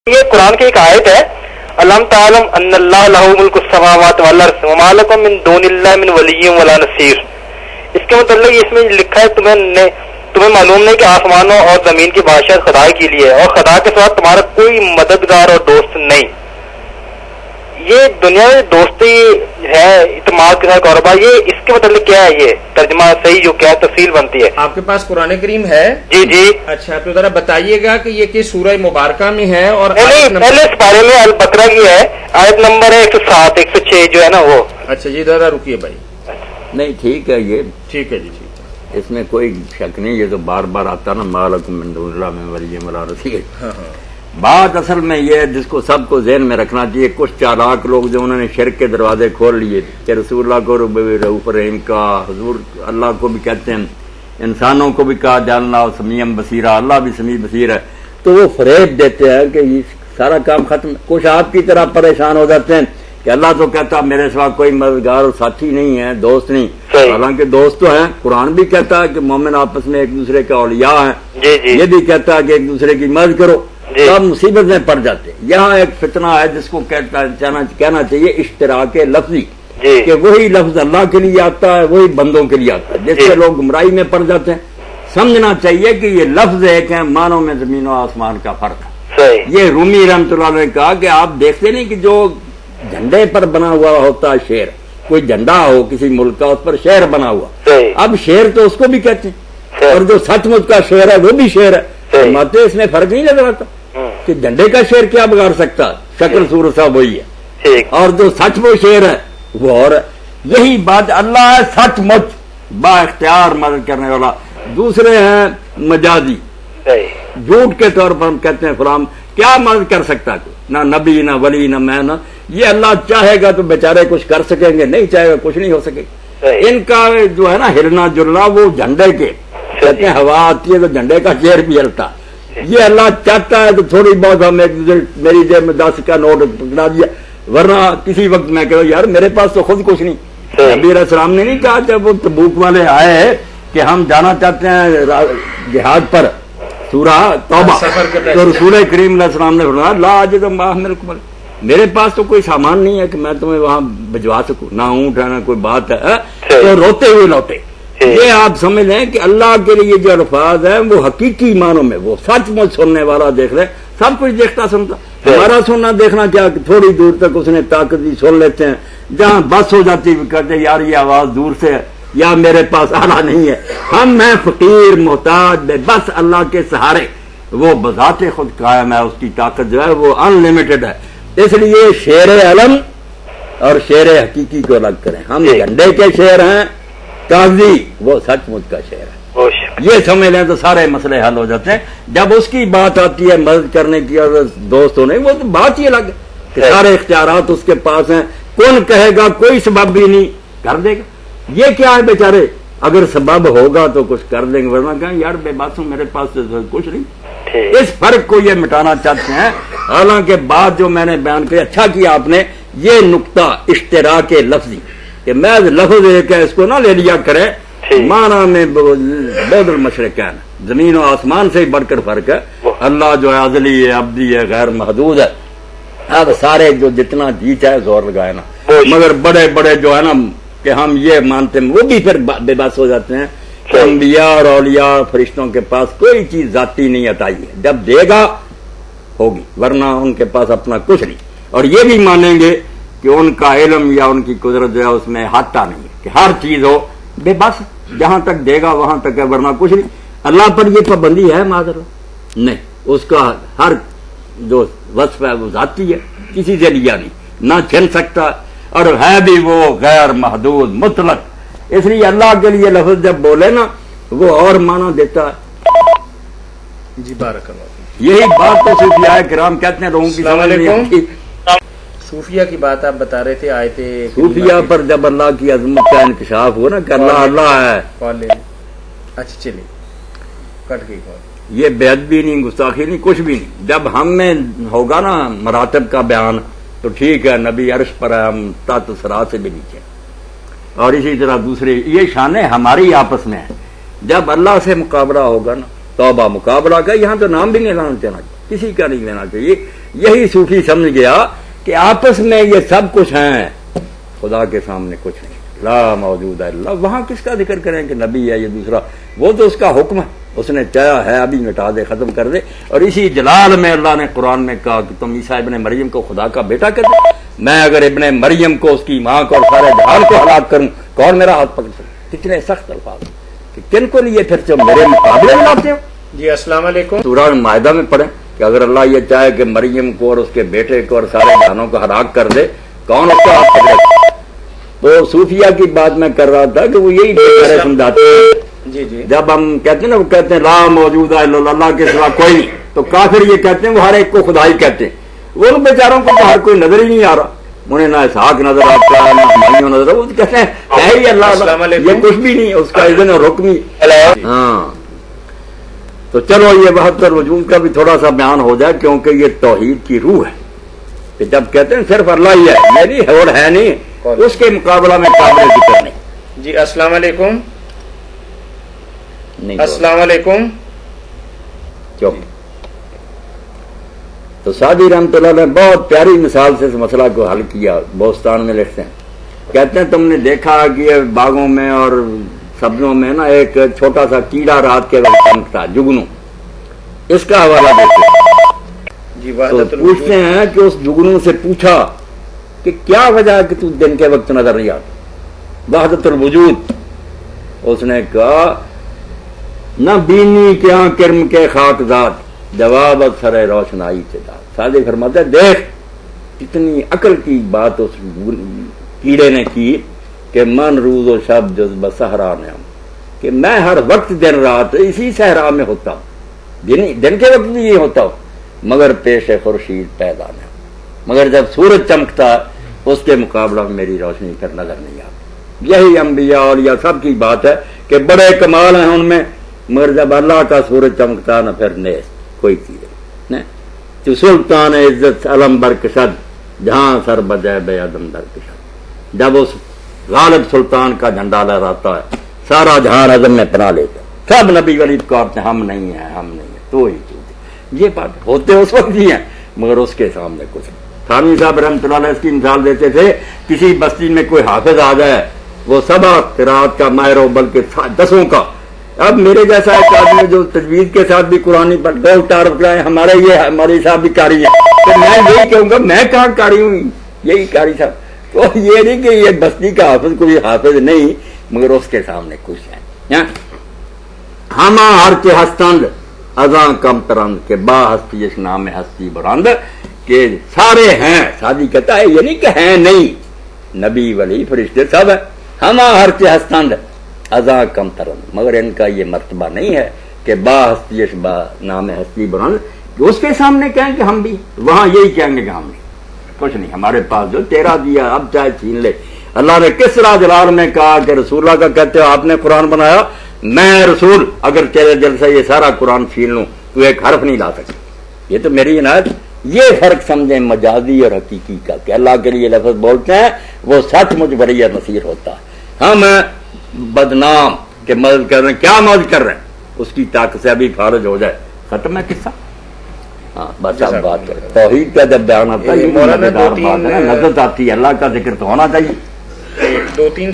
یہ قرآن کی ایک آیت ہے، الم تعلم ان اللہ لہ ملک السماوات والارض وما لکم من دون اللہ من ولی ولا نصیر۔ اس کے متعلق اس میں لکھا ہے تمہیں معلوم نہیں کہ آسمانوں اور زمین کی بادشاہت خدا کے لیے ہے اور خدا کے ساتھ تمہارا کوئی مددگار اور دوست نہیں۔ یہ دنیا میں دوستی ہے، اعتماد کے ساتھ کاروبار، یہ اس کے متعلق کیا ہے؟ یہ ترجمہ صحیح جو کیا تفصیل بنتی ہے؟ آپ کے پاس قرآن کریم ہے؟ جی جی۔ اچھا تو ذرا بتائیے گا کہ یہ کس سورہ مبارکہ میں ہے؟ اور نہیں، پہلے اس بارے میں البقرہ کی ہے، آیت نمبر ہے 107 106 جو ہے نا وہ۔ اچھا جی ذرا رکیے بھائی۔ نہیں ٹھیک ہے، یہ ٹھیک ہے جی ٹھیک ہے، اس میں کوئی شک نہیں، یہ تو بار بار آتا نا ما لکم من دون اللہ من ولی ولا نصیر۔ بات اصل میں یہ ہے جس کو سب کو ذہن میں رکھنا چاہیے، کچھ چالاک لوگ جو انہوں نے شرک کے دروازے کھول لیے کہ رسول اللہ کو رؤوف رحیم کا، حضور اللہ کو بھی کہتے ہیں، انسانوں کو بھی کہا جاننا سمیع بصیرہ، اللہ بھی سمیع بصیر ہے، تو وہ فریب دیتے ہیں کہ یہ سارا کام ختم۔ کچھ آپ کی طرح پریشان ہو جاتے ہیں کہ اللہ تو کہتا میرے سوا کوئی مددگار اور ساتھی نہیں ہے، دوست نہیں، حالانکہ دوست تو ہیں۔ قرآن بھی کہتا ہے کہ مومن آپس میں ایک دوسرے کے اولیاء ہیں، یہ بھی کہتا ہے کہ ایک دوسرے کی مدد کرو، سب مصیبت میں پڑ جاتے ہیں۔ یہاں ایک فتنہ ہے جس کو کہنا چاہیے اشتراک لفظی، کہ وہی لفظ اللہ کے لیے آتا ہے وہی بندوں کے لیے آتا ہے، جس سے لوگ گمراہی میں پڑ جاتے ہیں۔ سمجھنا چاہیے کہ یہ لفظ ایک ہے، معنوں میں زمین و آسمان کا فرق ہے۔ یہ رومی رحمۃ اللہ علیہ نے کہا کہ آپ دیکھتے نہیں کہ جو جھنڈے پر بنا ہوا ہوتا ہے شیر، کوئی جھنڈا ہو کسی ملک کا، اس پر شیر بنا ہوا، اب شیر تو اس کو بھی کہتے ہیں، اور جو سچ مچ کا شیر ہے وہ بھی شیر ہے۔ ماتے اس میں فرق نہیں نظر آتا کہ جھنڈے کا شیر کیا بگاڑ سکتا ہے، شکل صورت صاحب وہی ہے، اور جو سچ وہ شیر ہے وہ اور ہے۔ یہی بات اللہ ہے سچ مچ با اختیار مدد کرنے والا، دوسرے ہیں مجازی، جھوٹ کے طور پر ہم کہتے ہیں فلاں کیا مدد کر سکتا ہے، نہ نبی نہ ولی نہ میں، نہ یہ اللہ چاہے گا تو بیچارے کچھ کر سکیں گے، نہیں چاہے گا کچھ نہیں ہو سکے۔ ان کا جو ہے نا ہلنا جلنا وہ جھنڈے کے کہتے ہیں، ہوا آتی ہے تو جھنڈے کا شیر بھی ہلتا، یہ اللہ چاہتا ہے تو تھوڑی بہت ہم ایک دوسرے، میری جیب میں 10 کا نوٹ پکڑا دیا، ورنہ کسی وقت میں کہوں یار میرے پاس تو خود کچھ نہیں۔ نبی علیہ السلام نے نہیں کہا جب وہ تبوک والے آئے کہ ہم جانا چاہتے ہیں جہاد پر، سورہ توبہ، تو رسول کریم علیہ السلام نے فرمایا لا اجد ما احملکم، میرے پاس تو کوئی سامان نہیں ہے کہ میں تمہیں وہاں بھجوا سکوں، نہ اونٹ ہے نہ کوئی بات ہے، تو روتے ہوئے لوٹے۔ یہ آپ سمجھ لیں کہ اللہ کے لیے جو الفاظ ہیں وہ حقیقی معنوں میں وہ سچ مچ سننے والا دیکھ لیں، سب کچھ دیکھتا سنتا۔ ہمارا سننا دیکھنا کیا کہ تھوڑی دور تک اس نے طاقت دی سن لیتے ہیں، جہاں بس ہو جاتی کہتے یار یہ آواز دور سے ہے یا میرے پاس آلہ نہیں ہے، ہم ہیں فقیر محتاج بے بس اللہ کے سہارے، وہ بذات خود قائم ہے، اس کی طاقت جو ہے وہ ان لمیٹڈ ہے۔ اس لیے شیر علم اور شیر حقیقی کو الگ کریں، ہم جھنڈے کے شیر ہیں، کاغذی وہ سچ مچ کا شعر ہے، یہ سمجھ لیں تو سارے مسئلے حل ہو جاتے ہیں۔ جب اس کی بات آتی ہے مدد کرنے کی اور دوست ہونے، وہ تو بات ہی الگ ہے کہ سارے اختیارات اس کے پاس ہیں، کون کہے گا کوئی سبب بھی نہیں کر دے گا۔ یہ کیا ہے بیچارے، اگر سبب ہوگا تو کچھ کر دیں گے، ورنہ کہیں یار بے بات ہوں میرے پاس کچھ نہیں۔ اس فرق کو یہ مٹانا چاہتے ہیں، حالانکہ بات جو میں نے بیان کی اچھا کیا آپ نے، یہ نقطہ اشتراک لفظی کہ میں لفظ ایک ہے اس کو نہ لے لیا کرے، معنی میں بعد المشرقین، زمین و آسمان سے بڑھ کر فرق ہے۔ اللہ جو ہے ازلی ہے، ابدی ہے، غیر محدود ہے، اب سارے جو جتنا جی چاہے زور لگائے نا، مگر بڑے بڑے جو ہے نا کہ ہم یہ مانتے ہیں وہ بھی پھر بے بس ہو جاتے ہیں کہ انبیاء اور اولیاء فرشتوں کے پاس کوئی چیز ذاتی نہیں عطائی ہے، جب دے گا ہوگی، ورنہ ان کے پاس اپنا کچھ نہیں۔ اور یہ بھی مانیں گے کہ ان کا علم یا ان کی قدرت جو ہے اس میں حاطہ نہیں ہے کہ ہر چیز ہو، بے بس جہاں تک دے گا وہاں تک ہے، ورنہ کچھ نہیں۔ اللہ پر یہ پابندی ہے معذر نہیں، اس کا ہر جو وصف ہے وہ ذاتی ہے، کسی سے لیا نہیں، نہ چھن سکتا، اور ہے بھی وہ غیر محدود مطلق۔ اس لیے اللہ کے لیے لفظ جب بولے نا وہ اور معنی دیتا ہے۔ جی بارک اللہ، یہی بات تو صوفیاء کرام کہتے ہیں، لوگوں کی سمجھ نہیں آتی۔ صوفیہ کی بات آپ بتا رہے تھے، آیت صوفیہ پر جب اللہ کی عظمت کا انکشاف ہو نا کہ اللہ اللہ ہے، اچھا چلیے کٹ گئی، یہ بے ادبی نہیں، گستاخی نہیں، کچھ بھی نہیں۔ جب ہم میں ہوگا نا مراتب کا بیان تو ٹھیک ہے، نبی عرش پر ہے، ہم تحت ثری سے بھی نیچے، اور اسی طرح دوسرے یہ شانیں ہماری آپس میں ہیں۔ جب اللہ سے مقابلہ ہوگا نا، توبہ مقابلہ کا، یہاں تو نام بھی نہیں لینا چاہیے، کسی کا نہیں لینا چاہیے، یہی صوفی سمجھ گیا کہ آپس میں یہ سب کچھ ہیں، خدا کے سامنے کچھ نہیں، لا موجود ہے اللہ، وہاں کس کا ذکر کریں کہ نبی ہے یہ دوسرا، وہ تو اس کا حکم ہے، اس نے چاہا ہے ابھی مٹا دے، ختم کر دے. اور اسی جلال میں اللہ نے قرآن میں کہا کہ تم عیسیٰ ابن مریم کو خدا کا بیٹا کر دو. میں اگر ابن مریم کو، اس کی ماں کو اور سارے جہان کو ہلاک کروں، کون میرا ہاتھ پکڑ سکتا؟ کتنے سخت الفاظ کہ کن کو لیے پھر سے میرے مقابلے میں لاتے ہو. جی السلام علیکم. سورہ مائدہ میں پڑھیں کہ اگر اللہ یہ چاہے کہ مریم کو اور اس کے بیٹے کو اور سارے جہانوں کو ہلاک کر دے، کون اس کا ہاتھ پکڑے؟ تو صوفیہ کی بات میں کر رہا تھا کہ وہ یہی سمجھاتے ہیں. جی جی جب ہم کہتے ہیں نا، وہ کہتے ہیں لا موجود ہے اللہ کے سوا کوئی نہیں، تو کافر یہ کہتے ہیں وہ ہر ایک کو خدا ہی کہتے ہیں. وہ ان بیچاروں کو تو ہر کوئی نظر ہی نہیں آ رہا، انہیں نہ اسحاق نظر آتا ہے نہ ہمایوں نظر آتا، وہ کہتے ہیں ہے ہی اللہ، یہ کچھ بھی نہیں، اس کا اذن اور حکم ہی. ہاں تو چلو یہ وحدت الوجود کا بھی تھوڑا سا بیان ہو جائے، کیونکہ یہ توحید کی روح ہے کہ جب کہتے ہیں صرف اللہ ہی ہے، یہ نہیں اور ہے نہیں، اس کے مقابلہ میں قابل ذکر نہیں. جی السلام علیکم. نہیں السلام علیکم. چپ. تو سعدی رحمۃ اللہ نے بہت پیاری مثال سے اس مسئلہ کو حل کیا. بوستان میں لکھتے ہیں، کہتے ہیں تم نے دیکھا کہ یہ باغوں میں اور سبزوں میں نا ایک چھوٹا سا کیڑا رات کے وقت چمکتا، جگنو، اس کا حوالہ دیتے ہیں. جی تو پوچھتے ہیں کہ اس جگنو سے پوچھا کہ کیا وجہ ہے کہ تو دن کے وقت نظر نہیں آتا؟ وحدت الوجود. اس نے کہا نہ بینی کیا کرم کے خاک ذات، جواب سر روشنائی سے داد. سادے فرماتے ہیں دیکھ کتنی عقل کی بات اس کیڑے نے کی کہ من روز و شب جز بصحرا نعم، کہ میں ہر وقت دن رات اسی صحرا میں ہوتا ہوں، دن کے وقت بھی یہ ہوتا ہوں، مگر پیش خورشید پیدا نہ، مگر جب سورج چمکتا اس کے مقابلہ میں میری روشنی کر نظر نہیں آتی. یہی انبیاء اولیاء سب کی بات ہے کہ بڑے کمال ہیں ان میں، مگر جب اللہ کا سورج چمکتا نہ پھر نیس کوئی چیز نہیں. تو سلطان عزت علم برکشد جہاں سر بجائے بے عدم درکشد، جب اس غالب سلطان کا جھنڈا لہراتا ہے سارا جہان عزم میں پناہ لیتا، سب نبی ولی کہتے ہیں ہم نہیں ہیں، ہم نہیں ہیں، تو ہی چیز. یہ بات ہوتے اس وقت ہی ہیں، مگر اس کے سامنے کچھ نہیں. تھانوی صاحب رحمۃ اللہ علیہ اس کی مثال دیتے تھے، کسی بستی میں کوئی حافظ آ جائے، وہ سبا قرات کا ماہر ہو بلکہ 10 کا. اب میرے جیسا ایک آدمی جو تجوید کے ساتھ بھی قرآن پر دو ٹار پکڑائے، ہمارے صاحب بھی قاری ہے، تو میں یہی کہوں گا میں کہاں قاری ہوں، یہی قاری صاحب. تو یہ نہیں کہ یہ بستی کا حافظ کوئی حافظ نہیں، مگر اس کے سامنے کچھ ہے. ہم ہر کے ہستند ازاں کم ترند کے با ہستی اس نام ہستی برند، کہ سارے ہیں. سادی کہتا ہے یہ نہیں کہ ہیں نہیں، نبی ولی فرشتے سب ہیں. ہم ہر کے ہستند ازاں کم ترند، مگر ان کا یہ مرتبہ نہیں ہے کہ با ہستی اس با نام ہستی برند، کہ اس کے سامنے کہیں کہ ہم بھی، وہاں یہی کہیں گے کہ ہم بھی کچھ نہیں، ہمارے پاس جو تیرا دیا اب چاہے چھین لے. اللہ نے کس طرح جلال میں کہا کہ رسول اللہ کا کہتے ہو آپ نے قرآن بنایا، میں رسول اگر تیرے دل سے یہ سارا قرآن چھین لوں تو ایک حرف نہیں لا سکتا. یہ تو میری عنایت. یہ فرق سمجھیں مجازی اور حقیقی کا کہ اللہ کے لیے لفظ بولتے ہیں وہ سچ مجھ بری اور نصیر ہوتا ہے. ہم بدنام کہ مدد کر رہے ہیں، کیا مدد کر رہے ہیں، اس کی طاقت سے ابھی خارج ہو جائے، ختم ہے قصہ. ہاں بس اب بات کریں توحید کا جب بیان آتا ہے، نظر آتی ہے، اللہ کا ذکر تو ہونا چاہیے. 2-3